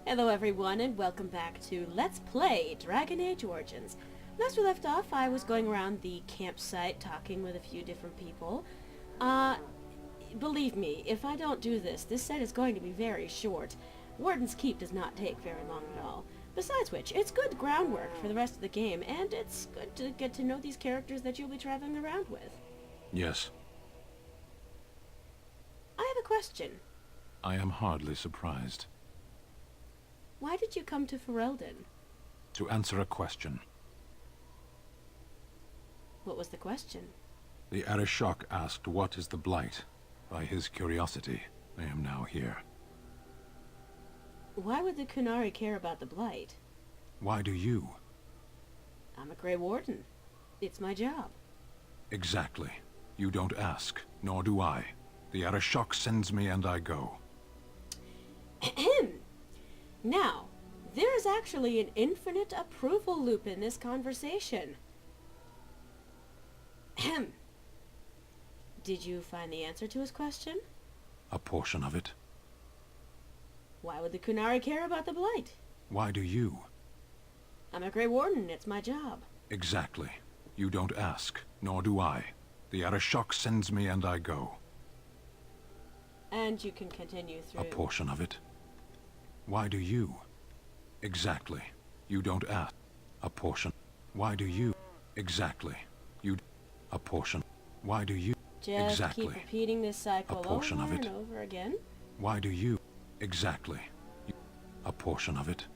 Hello everyone and welcome back to Let's Play Dragon Age Origins. Last we left off, I was going around the campsite talking with a few different people. Believe me, if I don't do this, this set is going to be very short. Warden's Keep does not take very long at all. Besides which, it's good groundwork for the rest of the game, and it's good to get to know these characters that you'll be traveling around with. Yes. I have a question. I am hardly surprised. Why did you come to Ferelden? To answer a question. What was the question? The Arishok asked what is the Blight. By his curiosity, I am now here. Why would the Kunari care about the Blight? Why do you? I'm a Grey Warden. It's my job. Exactly. You don't ask, nor do I. The Arishok sends me and I go. Now, there is actually an infinite approval loop in this conversation. Did you find the answer to his question? A portion of it. Why would the Kunari care about the Blight? Why do you? I'm a Grey Warden. It's my job. Exactly. You don't ask, nor do I. The Arishok sends me and I go. And you can continue through... A portion of it. Why do you? Exactly. You don't ask. A portion. Why do you? Exactly. You... A portion. Why do you? Just exactly. keep repeating this cycle A portion over of it. and over again. Why do you? Exactly. You... A portion of it.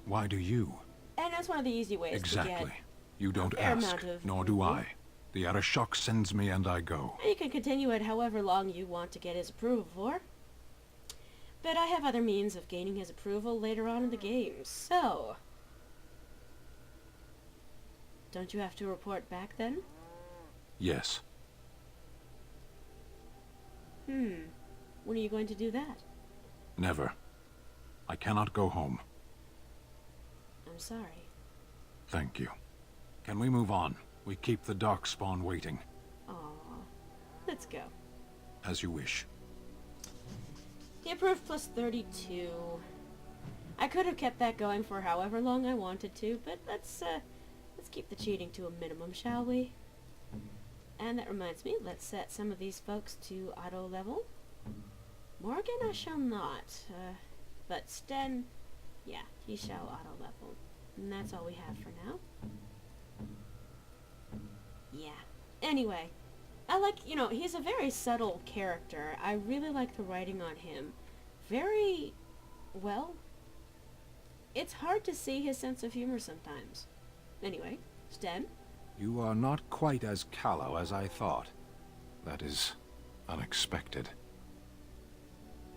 Why do you? And that's one of the easy ways exactly. to get You don't a fair ask, amount of nor do I. The Arishok sends me and I go. And you can continue it however long you want to get his approval for. But I have other means of gaining his approval later on in the game, so... Don't you have to report back then? Yes. When are you going to do that? Never. I cannot go home. I'm sorry. Thank you. Can we move on? We keep the darkspawn waiting. Aww. Let's go. As you wish. He approved plus 32. I could have kept that going for however long I wanted to, but let's keep the cheating to a minimum, shall we? And that reminds me, let's set some of these folks to auto level. Morrigan I shall not, but Sten, yeah, he shall auto level. And that's all we have for now. Yeah. Anyway, I like, he's a very subtle character. I really like the writing on him. Very, well, it's hard to see his sense of humor sometimes. Anyway, Sten? You are not quite as callow as I thought. That is unexpected.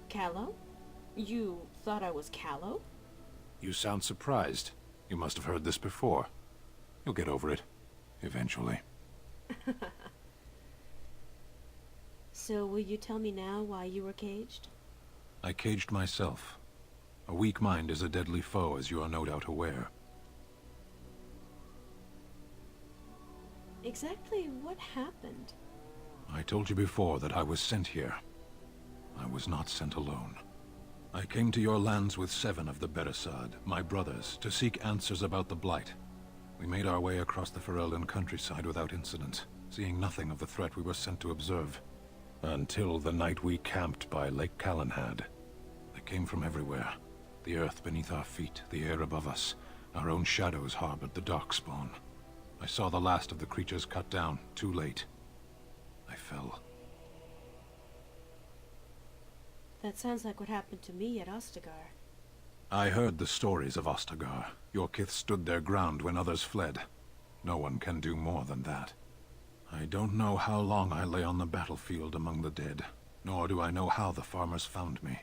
Callow? You thought I was callow? You sound surprised. You must have heard this before. You'll get over it. Eventually. So will you tell me now why you were caged? I caged myself. A weak mind is a deadly foe, as you are no doubt aware. Exactly what happened? I told you before that I was sent here. I was not sent alone. I came to your lands with 7 of the Beresad, my brothers, to seek answers about the Blight. We made our way across the Ferelden countryside without incident, seeing nothing of the threat we were sent to observe. Until the night we camped by Lake Calenhad. They came from everywhere. The earth beneath our feet, the air above us. Our own shadows harbored the darkspawn. I saw the last of the creatures cut down, too late. I fell. That sounds like what happened to me at Ostagar. I heard the stories of Ostagar. Your kith stood their ground when others fled. No one can do more than that. I don't know how long I lay on the battlefield among the dead, nor do I know how the farmers found me.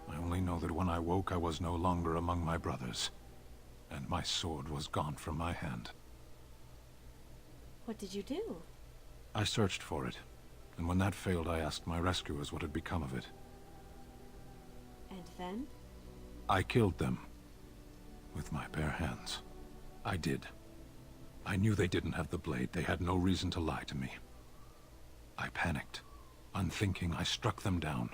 I only know that when I woke I was no longer among my brothers, and my sword was gone from my hand. What did you do? I searched for it, and when that failed I asked my rescuers what had become of it. And then? I killed them. With my bare hands. I did. I knew they didn't have the blade. They had no reason to lie to me. I panicked. Unthinking, I struck them down.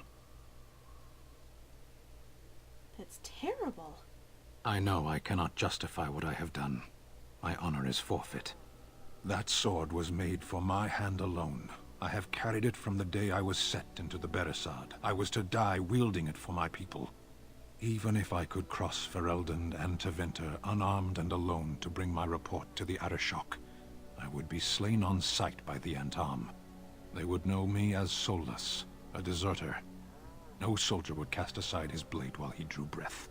That It's terrible. I know I cannot justify what I have done. My honor is forfeit. That sword was made for my hand alone. I have carried it from the day I was set into the Beresad. I was to die wielding it for my people. Even if I could cross Ferelden and Tevinter unarmed and alone to bring my report to the Arishok, I would be slain on sight by the Antam. They would know me as soulless, a deserter. No soldier would cast aside his blade while he drew breath.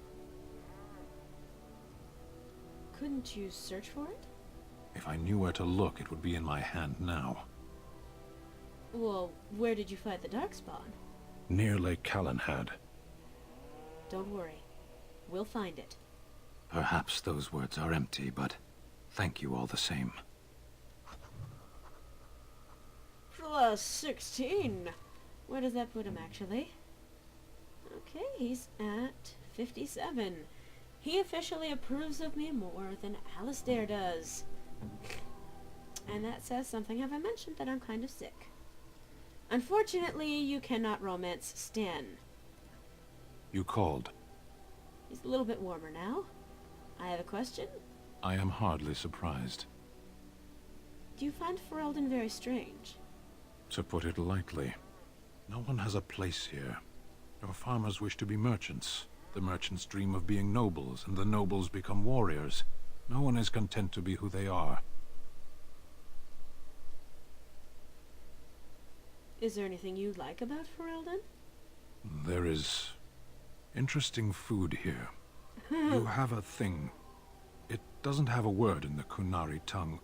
Couldn't you search for it? If I knew where to look, it would be in my hand now. Well, where did you find the Darkspawn? Near Lake Callanhad. Don't worry. We'll find it. Perhaps those words are empty, but thank you all the same. Plus 16. Where does that put him, actually? Okay, he's at 57. He officially approves of me more than Alistair does. And that says something. Have I mentioned that I'm kind of sick? Unfortunately, you cannot romance Sten. You called. He's a little bit warmer now. I have a question. I am hardly surprised. Do you find Ferelden very strange? To put it lightly, no one has a place here. Your farmers wish to be merchants. The merchants dream of being nobles, and the nobles become warriors. No one is content to be who they are. Is there anything you like about Ferelden? There is interesting food here. You have a thing. It doesn't have a word in the Kunari tongue.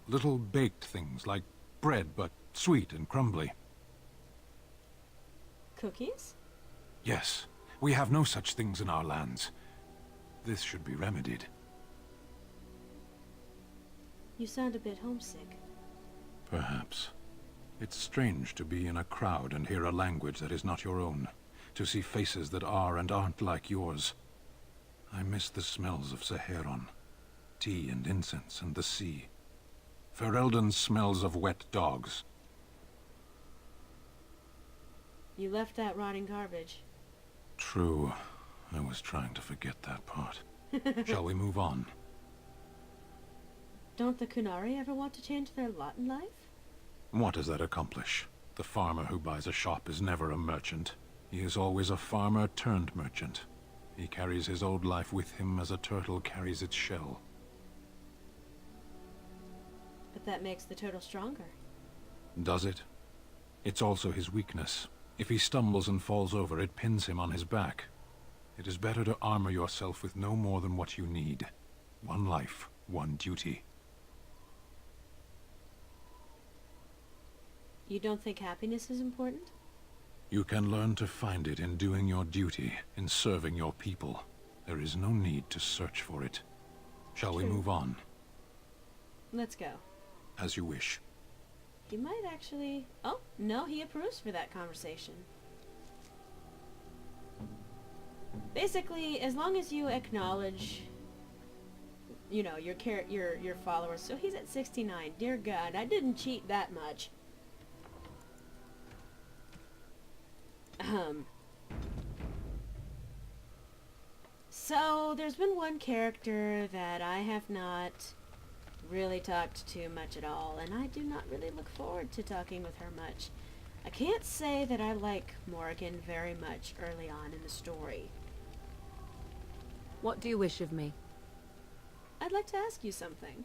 Little baked things like bread, but sweet and crumbly. Cookies? Yes, we have no such things in our lands. This should be remedied. You sound a bit homesick. Perhaps. It's strange to be in a crowd and hear a language that is not your own. To see faces that are and aren't like yours. I miss the smells of Saharon. Tea and incense and the sea. Ferelden smells of wet dogs. You left that rotting garbage. True. I was trying to forget that part. Shall we move on? Don't the Kunari ever want to change their lot in life? What does that accomplish? The farmer who buys a shop is never a merchant. He is always a farmer turned merchant. He carries his old life with him as a turtle carries its shell. But that makes the turtle stronger. Does it? It's also his weakness. If he stumbles and falls over, it pins him on his back. It is better to armor yourself with no more than what you need. One life, one duty. You don't think happiness is important? You can learn to find it in doing your duty, in serving your people. There is no need to search for it. Shall we move on? Let's go. As you wish. He might actually... Oh, no, he approves for that conversation. Basically, as long as you acknowledge, you know, your followers. So he's at 69. Dear God, I didn't cheat that much. So there's been one character that I have not really talked to much at all, and I do not really look forward to talking with her much. I can't say that I like Morrigan very much early on in the story. What do you wish of me? I'd like to ask you something.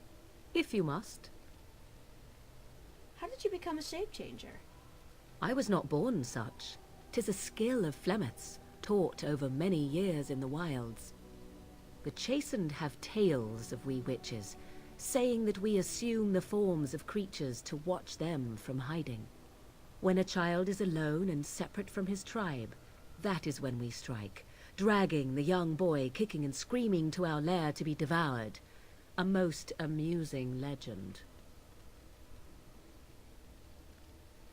If you must. How did you become a shape changer? I was not born such. 'Tis a skill of Flemeth's, taught over many years in the wilds. The chastened have tales of we witches, saying that we assume the forms of creatures to watch them from hiding. When a child is alone and separate from his tribe, that is when we strike, dragging the young boy kicking and screaming to our lair to be devoured. A most amusing legend.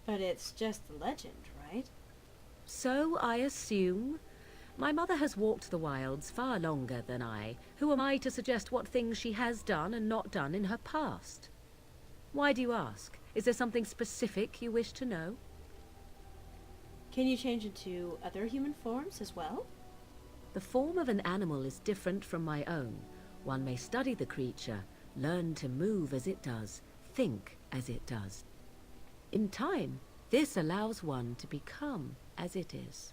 But it's just a legend, right? So I assume. My mother has walked the wilds far longer than I. Who am I to suggest what things she has done and not done in her past? Why do you ask? Is there something specific you wish to know? Can you change into other human forms as well? The form of an animal is different from my own. One may study the creature, learn to move as it does, think as it does. In time, this allows one to become as it is.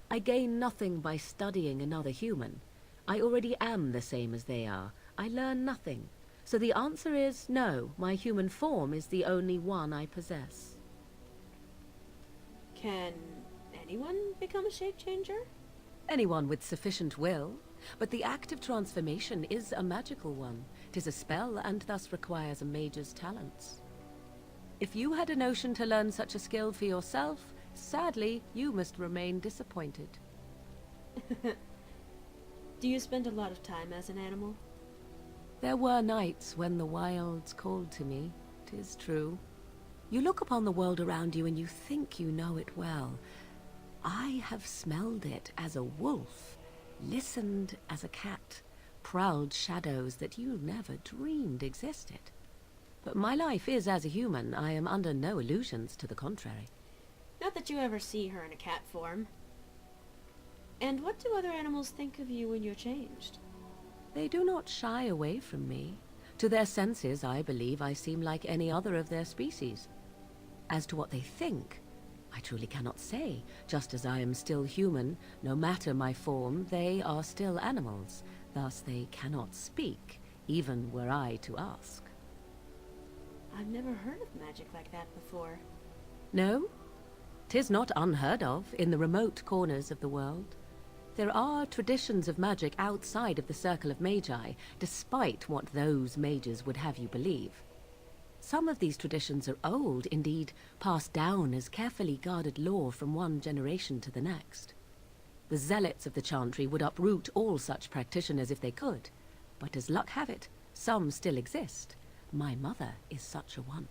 I gain nothing by studying another human. I already am the same as they are. I learn nothing. So the answer is no, my human form is the only one I possess. Can anyone become a shape changer? Anyone with sufficient will, but the act of transformation is a magical one. 'Tis a spell and thus requires a mage's talents. If you had a notion to learn such a skill for yourself, sadly, you must remain disappointed. Do you spend a lot of time as an animal? There were nights when the wilds called to me, 'tis true. You look upon the world around you and you think you know it well. I have smelled it as a wolf, listened as a cat, prowled shadows that you never dreamed existed. But my life is as a human. I am under no illusions to the contrary. Not that you ever see her in a cat form. And what do other animals think of you when you're changed? They do not shy away from me. To their senses, I believe I seem like any other of their species. As to what they think, I truly cannot say. Just as I am still human, no matter my form, they are still animals. Thus they cannot speak, even were I to ask. I've never heard of magic like that before. No? 'Tis not unheard of in the remote corners of the world. There are traditions of magic outside of the circle of magi, despite what those mages would have you believe. Some of these traditions are old, indeed, passed down as carefully guarded lore from one generation to the next. The zealots of the chantry would uproot all such practitioners if they could, but as luck have it, some still exist. My mother is such a one.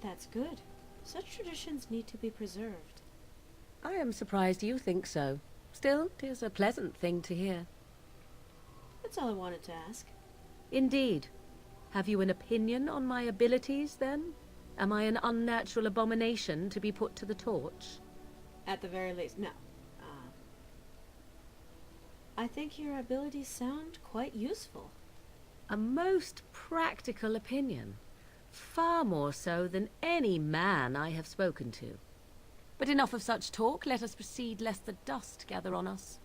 That's good. Such traditions need to be preserved. I am surprised you think so. Still, 'tis a pleasant thing to hear. That's all I wanted to ask. Indeed. Have you an opinion on my abilities, then? Am I an unnatural abomination to be put to the torch? At the very least, no. I think your abilities sound quite useful. A most practical opinion. Far more so than any man I have spoken to. But enough of such talk. Let us proceed, lest the dust gather on us.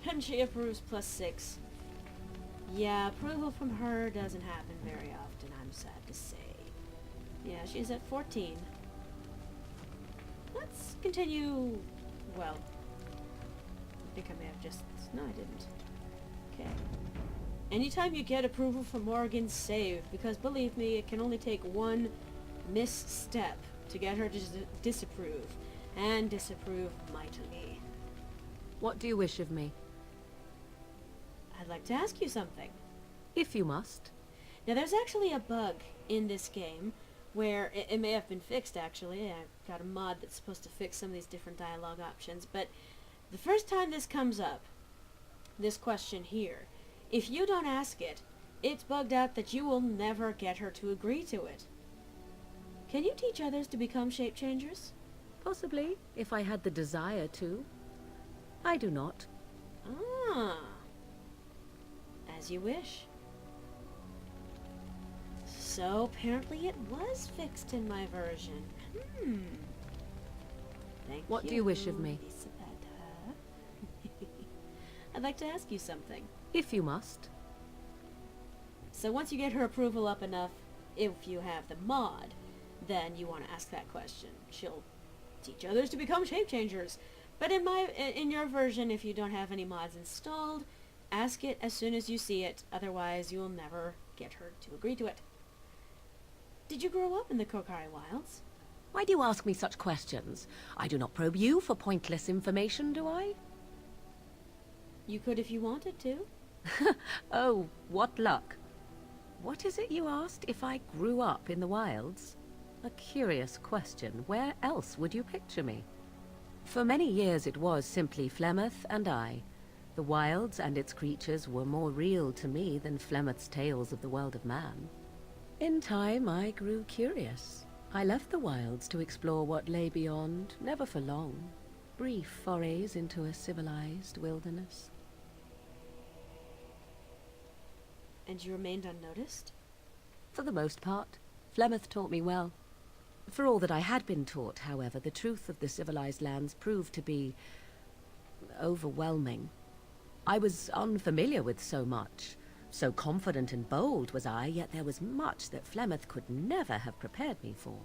And she approves +6. Yeah, approval from her doesn't happen very often, I'm sad to say. Yeah, she's at 14. Let's continue... Well, I think I may have just... No, I didn't. Okay. Anytime you get approval from Morrigan, save, because believe me, it can only take one misstep to get her to disapprove, and disapprove mightily. What do you wish of me? I'd like to ask you something. If you must. Now, there's actually a bug in this game where it may have been fixed, actually. I've got a mod that's supposed to fix some of these different dialogue options, but the first time this comes up, this question here, if you don't ask it, it's bugged out that you will never get her to agree to it. Can you teach others to become shape changers? Possibly, if I had the desire to. I do not. Ah. As you wish. So, apparently it was fixed in my version. Thank you. What do you wish of me? I'd like to ask you something. If you must. So once you get her approval up enough, if you have the mod, then you want to ask that question. She'll teach others to become shape changers. But in your version, if you don't have any mods installed, ask it as soon as you see it. Otherwise, you'll never get her to agree to it. Did you grow up in the Kokari Wilds? Why do you ask me such questions? I do not probe you for pointless information, do I? You could if you wanted to. Oh, what luck. What is it you asked if I grew up in the wilds? A curious question. Where else would you picture me? For many years it was simply Flemeth and I. The wilds and its creatures were more real to me than Flemeth's tales of the world of man. In time I grew curious. I left the wilds to explore what lay beyond, never for long. Brief forays into a civilized wilderness. And you remained unnoticed? For the most part. Flemeth taught me well. For all that I had been taught, however, the truth of the civilized lands proved to be overwhelming. I was unfamiliar with so much. So confident and bold was I, yet there was much that Flemeth could never have prepared me for.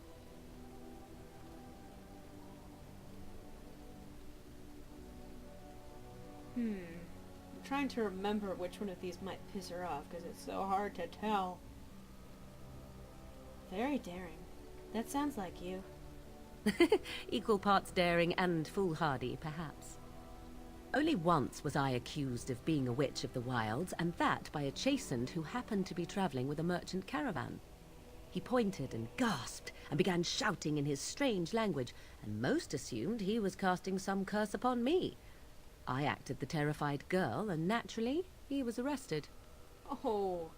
I'm trying to remember which one of these might piss her off, because it's so hard to tell. Very daring. That sounds like you. Equal parts daring and foolhardy, perhaps. Only once was I accused of being a witch of the wilds, and that by a chastened who happened to be traveling with a merchant caravan. He pointed and gasped, and began shouting in his strange language, and most assumed he was casting some curse upon me. I acted the terrified girl, and naturally, he was arrested. Oh.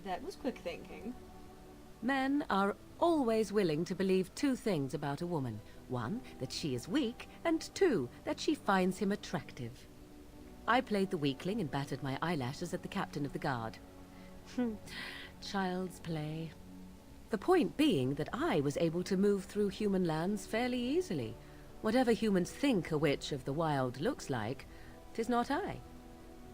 That was quick thinking. Men are always willing to believe two things about a woman. One, that she is weak, and two, that she finds him attractive. I played the weakling and battered my eyelashes at the captain of the guard. Child's play. The point being that I was able to move through human lands fairly easily. Whatever humans think a witch of the wild looks like, 'tis not I.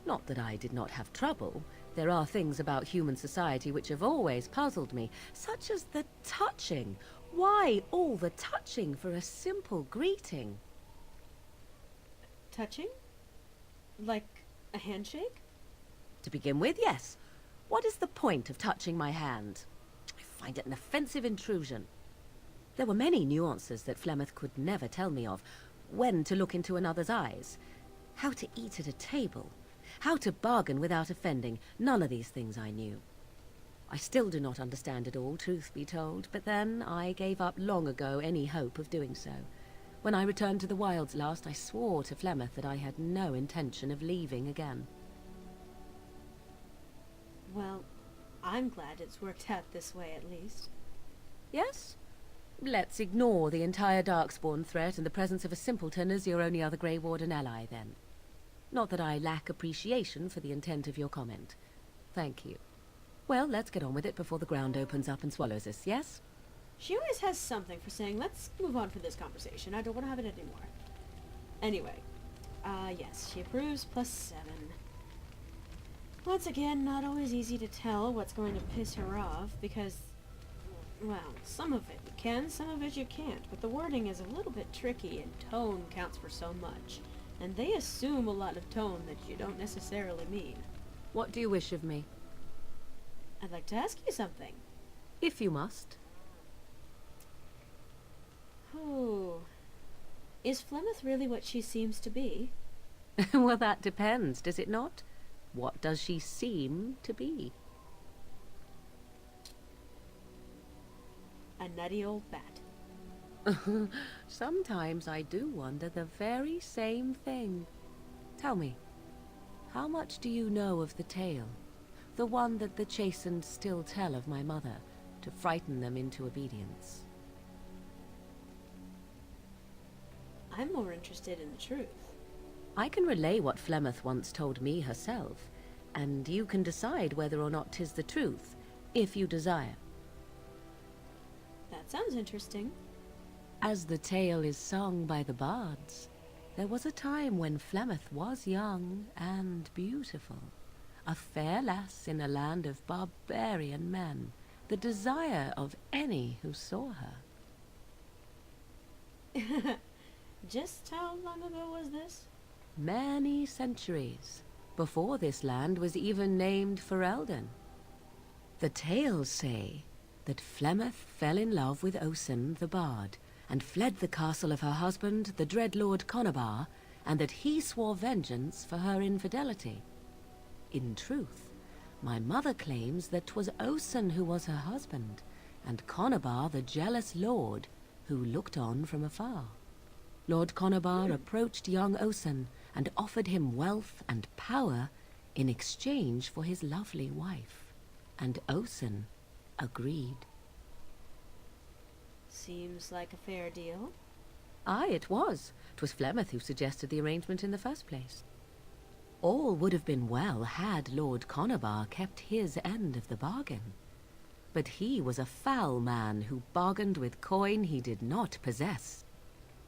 Not that I did not have trouble. There are things about human society which have always puzzled me, such as the touching. Why all the touching for a simple greeting? Touching? Like a handshake? To begin with, yes. What is the point of touching my hand? I find it an offensive intrusion. There were many nuances that Flemeth could never tell me of. When to look into another's eyes. How to eat at a table. How to bargain without offending. None of these things I knew. I still do not understand it all, truth be told, but then I gave up long ago any hope of doing so. When I returned to the wilds last, I swore to Flemeth that I had no intention of leaving again. Well, I'm glad it's worked out this way at least. Yes? Let's ignore the entire Darkspawn threat and the presence of a simpleton as your only other Grey Warden ally, then. Not that I lack appreciation for the intent of your comment. Thank you. Well, let's get on with it before the ground opens up and swallows us, yes? She always has something for saying, let's move on from this conversation. I don't want to have it anymore. Anyway, yes, she approves +7. Once again, not always easy to tell what's going to piss her off, because, well, some of it you can, some of it you can't, but the wording is a little bit tricky and tone counts for so much. And they assume a lot of tone that you don't necessarily mean. What do you wish of me? I'd like to ask you something. If you must. Oh. Is Flemeth really what she seems to be? Well, that depends, does it not? What does she seem to be? A nutty old bat. Sometimes I do wonder the very same thing. Tell me, how much do you know of the tale? The one that the chastened still tell of my mother, to frighten them into obedience. I'm more interested in the truth. I can relay what Flemeth once told me herself, and you can decide whether or not 'tis the truth, if you desire. That sounds interesting. As the tale is sung by the bards, there was a time when Flemeth was young and beautiful, a fair lass in a land of barbarian men, the desire of any who saw her. Just how long ago was this? Many centuries, before this land was even named Ferelden. The tales say that Flemeth fell in love with Osen the bard, and fled the castle of her husband, the dread Lord Conabar, and that he swore vengeance for her infidelity. In truth, my mother claims that 'twas Osen who was her husband, and Conabar the jealous lord who looked on from afar. Lord Conabar approached young Osen and offered him wealth and power in exchange for his lovely wife. and Osen agreed. Seems like a fair deal. Aye, it was. 'Twas Flemeth who suggested the arrangement in the first place. All would have been well had Lord Conobar kept his end of the bargain. But he was a foul man who bargained with coin he did not possess.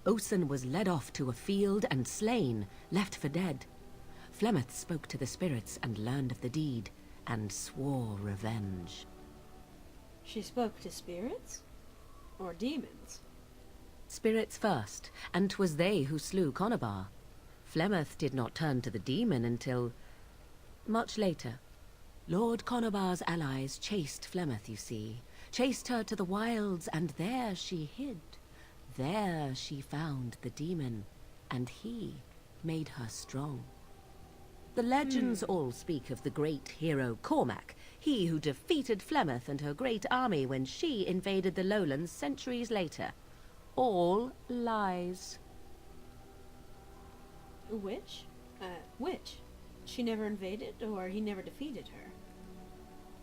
Osen was led off to a field and slain, left for dead. Flemeth spoke to the spirits and learned of the deed, and swore revenge. She spoke to spirits? Or demons? Spirits first, and 'twas they who slew Conobar. Flemeth did not turn to the demon until much later. Lord Conobar's allies chased Flemeth, you see. Chased her to the wilds, and there she hid. There she found the demon, and he made her strong. The legends all speak of the great hero Cormac, he who defeated Flemeth and her great army when she invaded the lowlands centuries later. All lies. Which? Which? She never invaded, or he never defeated her?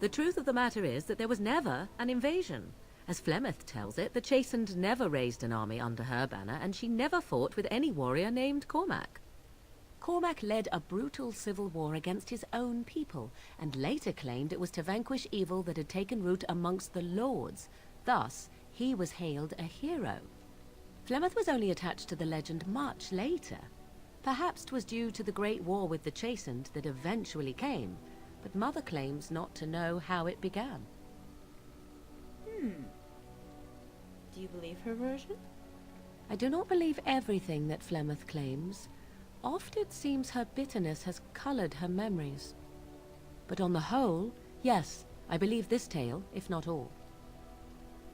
The truth of the matter is that there was never an invasion. As Flemeth tells it, the Chastened never raised an army under her banner, and she never fought with any warrior named Cormac. Cormac led a brutal civil war against his own people, and later claimed it was to vanquish evil that had taken root amongst the lords. Thus, he was hailed a hero. Flemeth was only attached to the legend much later. Perhaps 'twas due to the great war with the Chastened that eventually came, but Mother claims not to know how it began. Do you believe her version? I do not believe everything that Flemeth claims. Oft it seems her bitterness has colored her memories. But on the whole, yes, I believe this tale, if not all.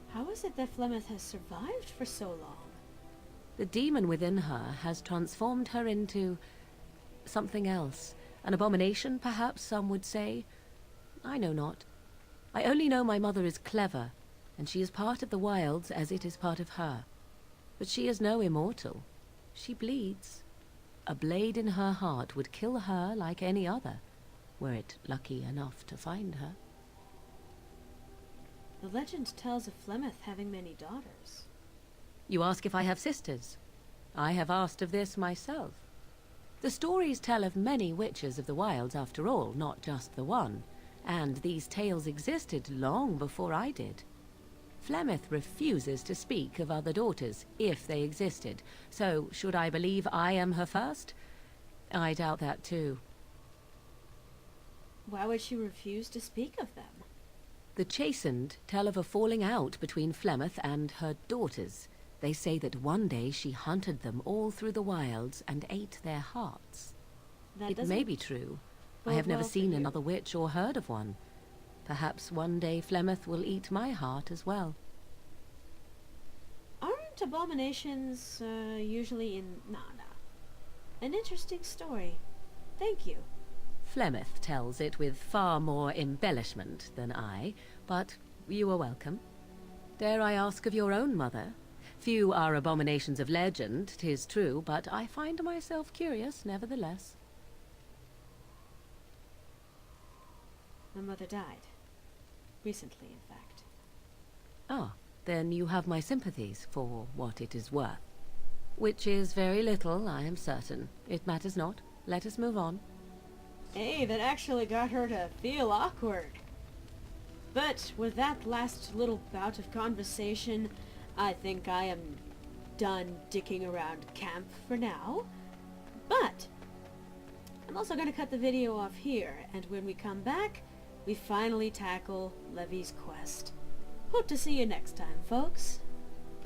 How is it that Flemeth has survived for so long? The demon within her has transformed her into something else. An abomination, perhaps some would say. I know not. I only know my mother is clever, and she is part of the wilds as it is part of her. But she is no immortal. She bleeds. A blade in her heart would kill her like any other, were it lucky enough to find her. The legend tells of Flemeth having many daughters. You ask if I have sisters. I have asked of this myself. The stories tell of many witches of the wilds after all, not just the one, and these tales existed long before I did. Flemeth refuses to speak of other daughters, if they existed, so should I believe I am her first? I doubt that too. Why would she refuse to speak of them? The Chastened tell of a falling out between Flemeth and her daughters. They say that one day she hunted them all through the wilds and ate their hearts. It may be true. I have never seen another witch or heard of one. Perhaps one day Flemeth will eat my heart as well. Aren't abominations usually in... Nah. An interesting story. Thank you. Flemeth tells it with far more embellishment than I, but you are welcome. Dare I ask of your own mother? Few are abominations of legend, 'tis true, but I find myself curious nevertheless. My mother died. Recently, in fact. Ah, then you have my sympathies for what it is worth. Which is very little, I am certain. It matters not. Let us move on. Hey, that actually got her to feel awkward. But with that last little bout of conversation, I think I am done dicking around camp for now. But I'm also going to cut the video off here, and when we come back, we finally tackle Levi's quest. Hope to see you next time, folks.